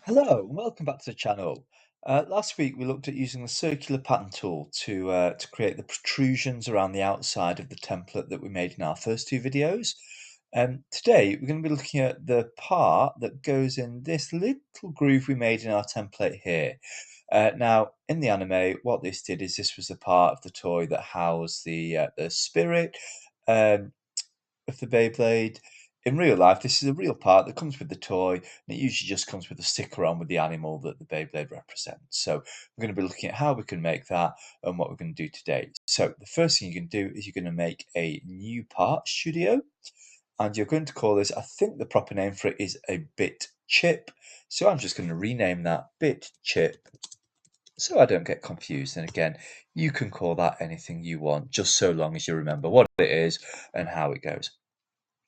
Hello, and welcome back to the channel. Last week we looked at using the circular pattern tool to create the protrusions around the outside of the template that we made in our first two videos. Today we're going to be looking at the part that goes in this little groove we made in our template here. Now, in the anime, what this did is this was the part of the toy that housed the spirit. Um, of the Beyblade. In real life, this is a real part that comes with the toy, and it usually just comes with a sticker on with the animal that the Beyblade represents. So we're going to be looking at how we can make that and what we're going to do today. So the first thing you can do is you're going to make a new part studio, and you're going to call this, I think the proper name for it is a bit chip. So I'm just going to rename that bit chip so I don't get confused. And again, you can call that anything you want, just so long as you remember what it is and how it goes.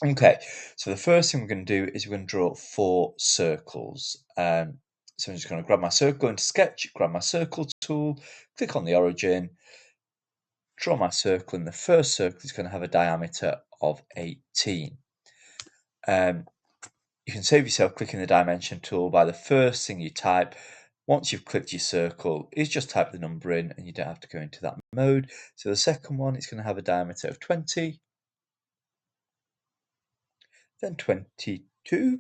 Okay, so the first thing we're going to do is we're going to draw four circles. So I'm just going to grab my circle, go into Sketch, grab my circle tool, click on the origin, draw my circle, and the first circle is going to have a diameter of 18. You can save yourself clicking the dimension tool by the first thing you type. Once you've clicked your circle, is just type the number in and you don't have to go into that mode. So the second one is going to have a diameter of 20, then 22,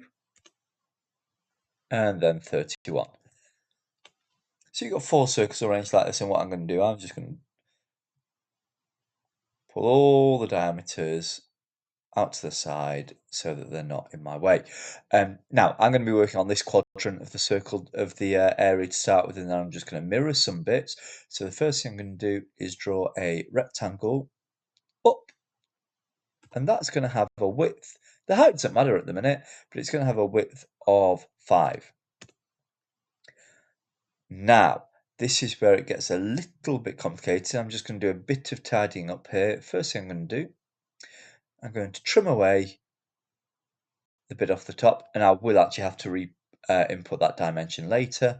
and then 31. So you've got four circles arranged like this, and what I'm going to do, I'm just going to pull all the diameters out to the side so that they're not in my way. Now, I'm going to be working on this quadrant of the circle of the area to start with, and then I'm just going to mirror some bits. So the first thing I'm going to do is draw a rectangle up, and that's going to have a width. The height doesn't matter at the minute, but it's going to have a width of 5. Now, this is where it gets a little bit complicated. I'm just going to do a bit of tidying up here. First thing I'm going to do, I'm going to trim away the bit off the top, and I will actually have to input that dimension later.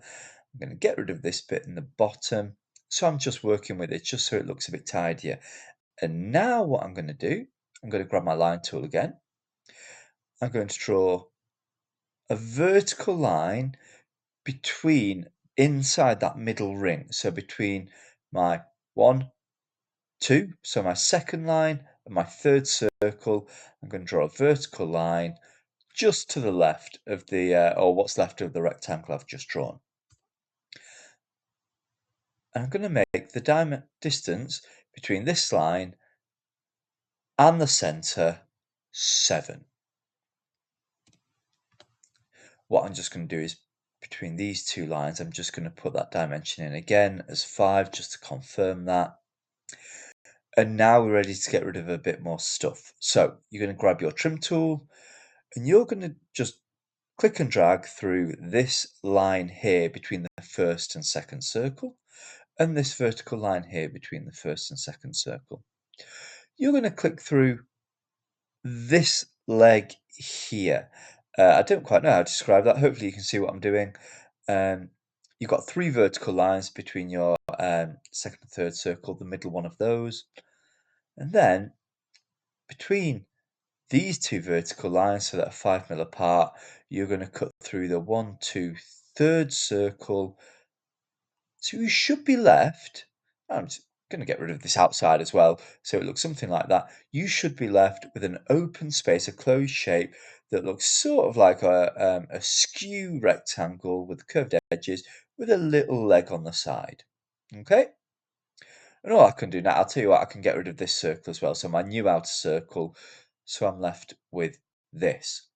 I'm going to get rid of this bit in the bottom. So I'm just working with it just so it looks a bit tidier. And now what I'm going to do, I'm going to grab my line tool again. I'm going to draw a vertical line inside that middle ring. So between my 1, 2, so my second line and my third circle, I'm going to draw a vertical line just to the left of or what's left of the rectangle I've just drawn. And I'm going to make the distance between this line and the center 7. What I'm just going to do is between these two lines, I'm just going to put that dimension in again as 5 just to confirm that. And now we're ready to get rid of a bit more stuff. So you're going to grab your trim tool and you're going to just click and drag through this line here between the first and second circle, and this vertical line here between the first and second circle. You're going to click through this leg here. I don't quite know how to describe that. Hopefully you can see what I'm doing. You've got 3 vertical lines between your second and third circle, the middle one of those. And then between these 2 vertical lines, so that are 5 mil apart, you're going to cut through the 1, 2, third circle. So you should be left, I'm just going to get rid of this outside as well, so it looks something like that. You should be left with an open space, a closed shape that looks sort of like a skew rectangle with curved edges with a little leg on the side. Okay? And all I can do now, I'll tell you what, I can get rid of this circle as well. So my new outer circle, so I'm left with this.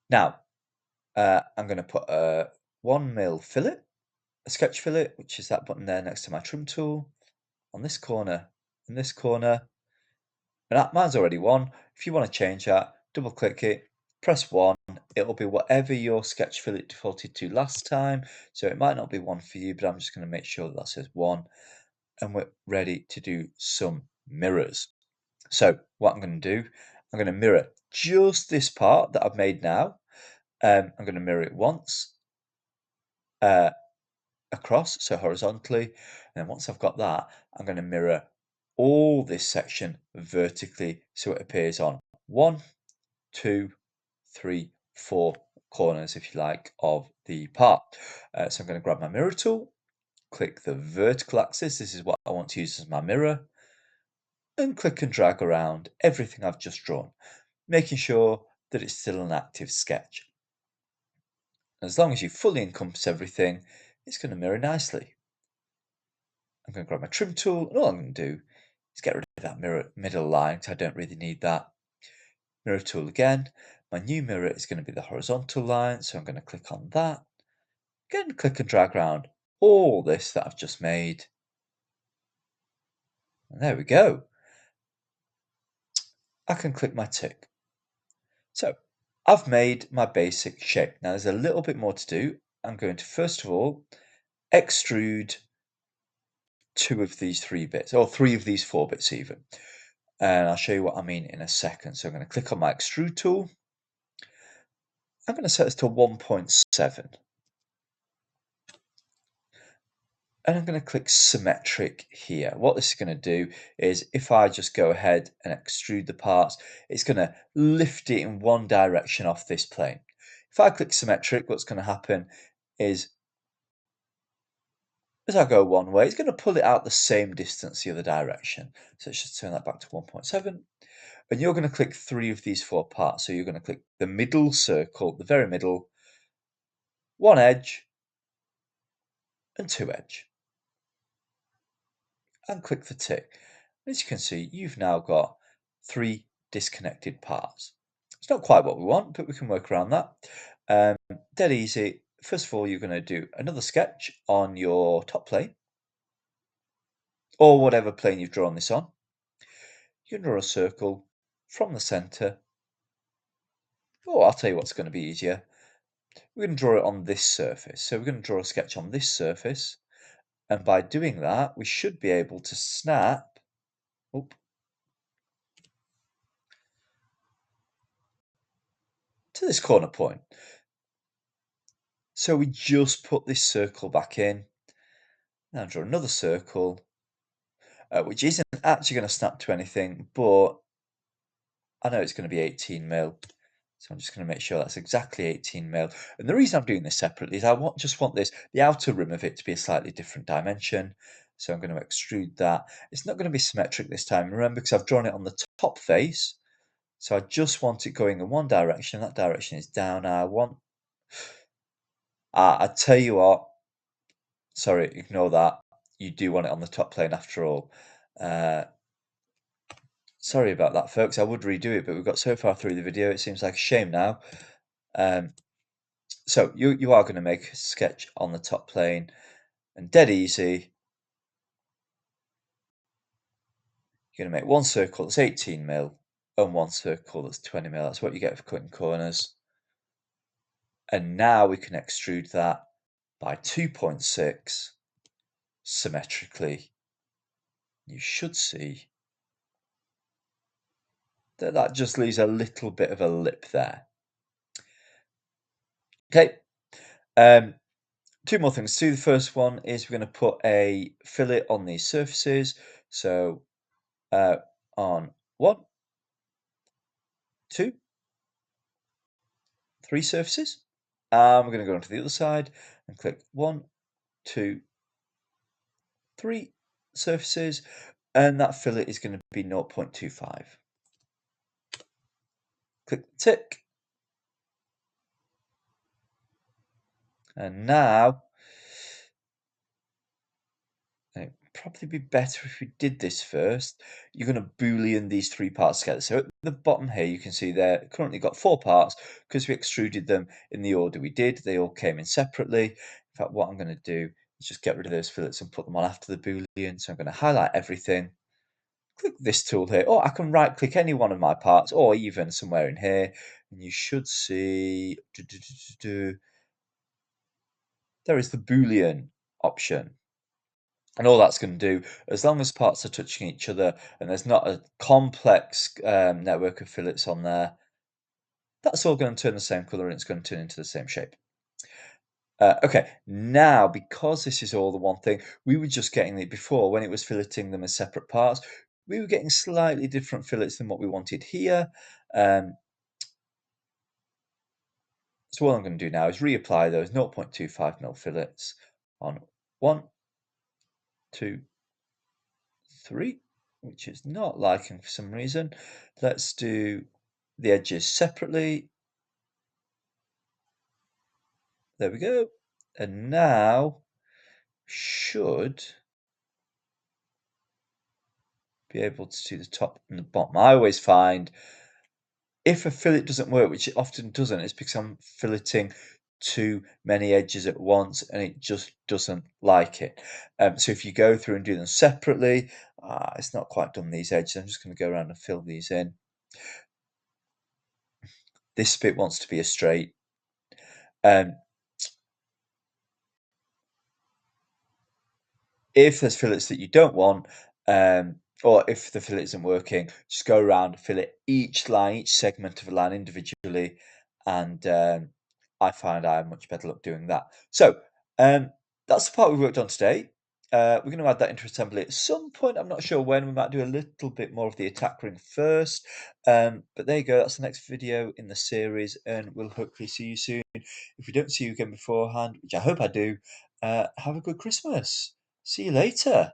Now, I'm going to put a 1 mil fillet, a sketch fillet, which is that button there next to my trim tool, on this corner and this corner. And mine's already 1. If you want to change that, double click it, press 1. It'll be whatever your sketch fillet defaulted to last time. So it might not be 1 for you, but I'm just going to make sure that says 1. And we're ready to do some mirrors. So what I'm going to do, I'm going to mirror just this part that I've made now. I'm going to mirror it once across, so horizontally. And then once I've got that, I'm going to mirror all this section vertically so it appears on 1, 2, 3, 4 corners, if you like, of the part. So I'm going to grab my mirror tool, click the vertical axis. This is what I want to use as my mirror, and click and drag around everything I've just drawn, making sure that it's still an active sketch. As long as you fully encompass everything, it's going to mirror nicely. I'm going to grab my trim tool, and all I'm going to do is get rid of that middle line, because I don't really need that. Mirror tool again. My new mirror is going to be the horizontal line, so I'm going to click on that. Again, click and drag around all this that I've just made. And there we go. I can click my tick. So I've made my basic shape. Now there's a little bit more to do. I'm going to first of all extrude 2 of these 3 bits, or 3 of these 4 bits even. And I'll show you what I mean in a second. So I'm going to click on my extrude tool. I'm going to set this to 1.7. And I'm going to click symmetric here. What this is going to do is if I just go ahead and extrude the parts, it's going to lift it in one direction off this plane. If I click symmetric, what's going to happen is as I go one way, it's going to pull it out the same distance the other direction. So let's just turn that back to 1.7. And you're going to click 3 of these 4 parts. So you're going to click the middle circle, the very middle, 1 edge, and 2 edge. And click the tick. As you can see, you've now got 3 disconnected parts. It's not quite what we want, but we can work around that. Dead easy. First of all, you're going to do another sketch on your top plane, or whatever plane you've drawn this on. You can draw a circle from the center. Oh, I'll tell you what's going to be easier. We're going to draw it on this surface. So we're going to draw a sketch on this surface. And by doing that, we should be able to snap to this corner point. So we just put this circle back in. Now draw another circle, which isn't actually going to snap to anything, but I know it's going to be 18 mil. So I'm just going to make sure that's exactly 18 mil. And the reason I'm doing this separately is I just want the outer rim of it to be a slightly different dimension. So I'm going to extrude that. It's not going to be symmetric this time, remember, because I've drawn it on the top face. So I just want it going in one direction. That direction is down. I tell you what, sorry, ignore that. You do want it on the top plane after all. Sorry about that, folks. I would redo it, but we've got so far through the video, it seems like a shame now. So you are going to make a sketch on the top plane, and dead easy. You're going to make one circle that's 18 mil and one circle that's 20 mil. That's what you get for cutting corners. And now we can extrude that by 2.6 symmetrically. You should see that just leaves a little bit of a lip there. Okay, 2 more things to do. The first one is we're going to put a fillet on these surfaces. So on 1, 2, 3 surfaces. We're going to go onto the other side and click 1, 2, 3 surfaces, and that fillet is going to be 0.25. Click the tick. And now, it'd probably be better if we did this first. You're going to Boolean these 3 parts together. So at the bottom here, you can see they're currently got 4 parts because we extruded them in the order we did. They all came in separately. In fact, what I'm going to do is just get rid of those fillets and put them on after the Boolean. So I'm going to highlight everything. Click this tool here, or I can right click any one of my parts, or even somewhere in here, and you should see there is the Boolean option. And all that's going to do, as long as parts are touching each other and there's not a complex network of fillets on there, that's all going to turn the same color and it's going to turn into the same shape. Okay, now because this is all the one thing, we were just getting it before when it was filleting them as separate parts. We were getting slightly different fillets than what we wanted here. So what I'm going to do now is reapply those 0.25mm fillets on 1, 2, 3, which is not liking for some reason. Let's do the edges separately. There we go. And now should be able to do the top and the bottom. I always find if a fillet doesn't work, which it often doesn't, it's because I'm filleting too many edges at once and it just doesn't like it. So if you go through and do them separately, it's not quite done these edges. I'm just going to go around and fill these in. This bit wants to be a straight. If there's fillets that you don't want, or if the fillet isn't working, just go around, fillet each line, each segment of a line individually, and I find I have much better luck doing that. So that's the part we worked on today. We're going to add that into assembly at some point. I'm not sure when. We might do a little bit more of the attack ring first. But there you go. That's the next video in the series, and we'll hopefully see you soon. If we don't see you again beforehand, which I hope I do, have a good Christmas. See you later.